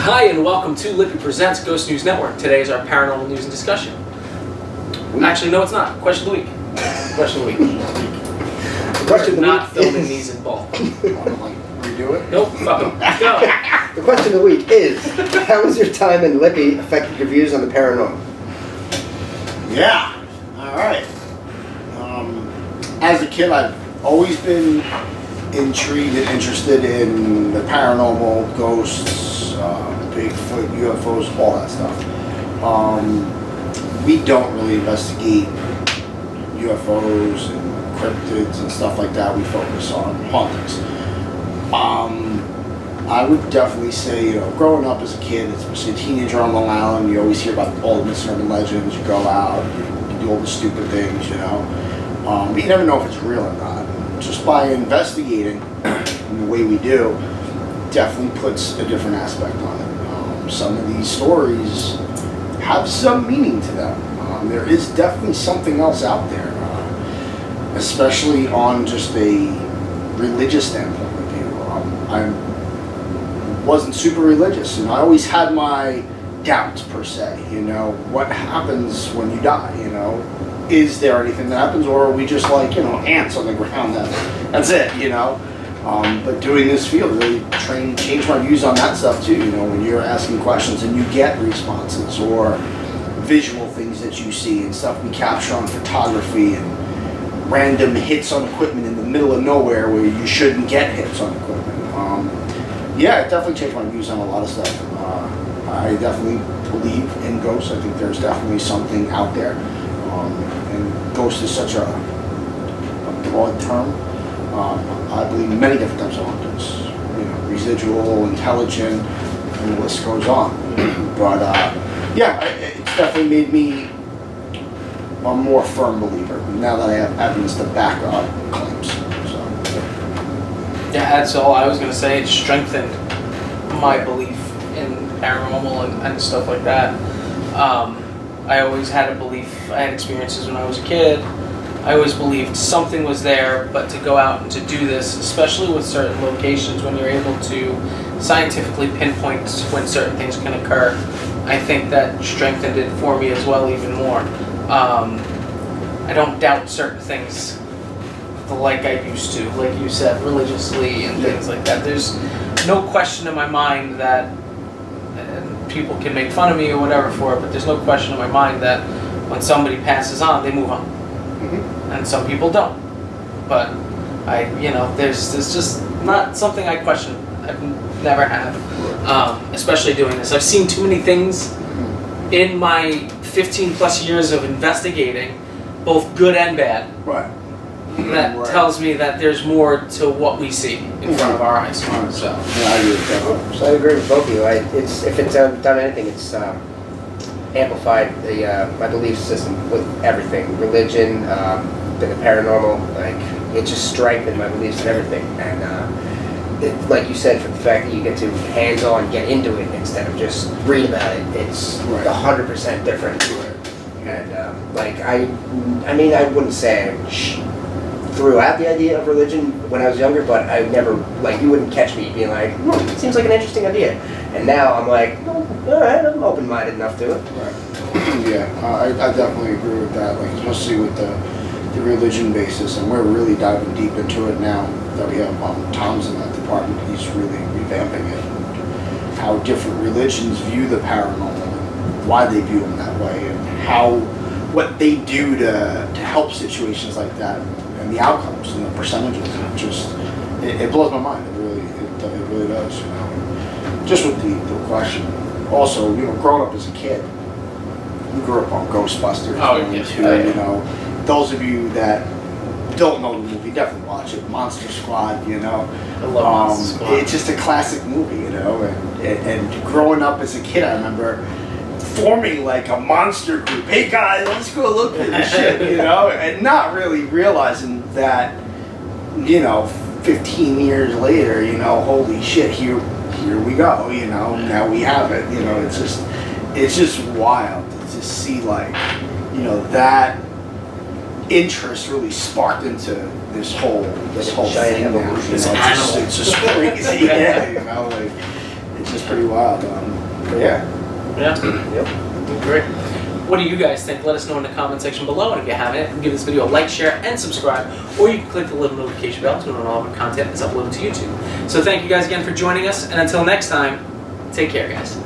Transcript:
Hi and welcome to LIPI Presents Ghost News Network. Today is our paranormal news and discussion. Actually, no, it's not. Question of the week. Question of the week. Question We're not filming these in bulk. Redo it? Nope, fuck them. Go. The question of the week is, how has your time in LIPI affected your views on the paranormal? Yeah, alright. As a kid, I've always been intrigued and interested in the paranormal, ghosts, Bigfoot, UFOs, all that stuff. We don't really investigate UFOs and cryptids and stuff like that. We focus on hauntings. I would definitely say, growing up as a kid, especially a teenager on Long Island, you always hear about all the myths and urban legends. You go out, you do all the stupid things, but you never know if it's real or not. Just by investigating in the way we do, definitely puts a different aspect on it. Some of these stories have some meaning to them. There is definitely something else out there, especially on just a religious standpoint of view. I wasn't super religious, and I always had my doubts per se. What happens when you die? Is there anything that happens, or are we just like ants on the ground? That's it. But doing this field really changed my views on that stuff too. When you're asking questions and you get responses or visual things that you see and stuff we capture on photography and random hits on equipment in the middle of nowhere where you shouldn't get hits on equipment. Yeah, it definitely changed my views on a lot of stuff. I definitely believe in ghosts. I think there's definitely something out there. And ghost is such a broad term. I believe in many different types of hauntings. Residual, intelligent, and the list goes on. But yeah, it's definitely made me a more firm believer now that I have evidence to back up claims. Yeah, that's all I was going to say. It strengthened my belief in paranormal and stuff like that. I always had a belief. I had experiences when I was a kid. I always believed something was there, but to go out and to do this, especially with certain locations, when you're able to scientifically pinpoint when certain things can occur, I think that strengthened it for me as well even more. I don't doubt certain things like I used to, like you said, religiously and things like that. There's no question in my mind that, and people can make fun of me or whatever for it, but there's no question in my mind that when somebody passes on, they move on. And some people don't. But there's just not something I question. I've never have. Especially doing this. I've seen too many things in my 15 plus years of investigating, both good and bad. Right. That tells me that there's more to what we see in front of our eyes. So Yeah, I agree with that. So I agree with both of you. If it's done anything, it's amplified my belief system with everything, religion, the paranormal. It just strengthened my beliefs in everything. And like you said, for the fact that you get to hands-on get into it instead of just read about it, it's 100% different. And I wouldn't say I threw out the idea of religion when I was younger, but I never, you wouldn't catch me being like, it seems like an interesting idea. And now I'm like, all right, I'm open-minded enough to it. Right. Yeah, I definitely agree with that, especially with the religion basis, and we're really diving deep into it now that we have Tom's in that department. He's really revamping it, and how different religions view the paranormal, and why they view them that way, and what they do to help situations like that, and the outcomes and the percentages. It blows my mind. It really does. Just with the question. Also, growing up as a kid, we grew up on Ghostbusters. Those of you that don't know the movie, definitely watch it. Monster Squad, I love Monster Squad. It's just a classic movie, and growing up as a kid, I remember forming a monster group. Hey guys, let's go look for this shit, and not really realizing that, 15 years later, holy shit, here we go, now we have it, it's just wild to see that interest really sparked into this whole giant thing now. evolution. It's just crazy. Yeah, It's pretty wild. But yeah. Yeah. Yep. Great. What do you guys think? Let us know in the comment section below, and if you haven't, give this video a like, share, and subscribe, or you can click the little notification bell to know when all of our content is uploaded to YouTube. So thank you guys again for joining us, and until next time, take care, guys.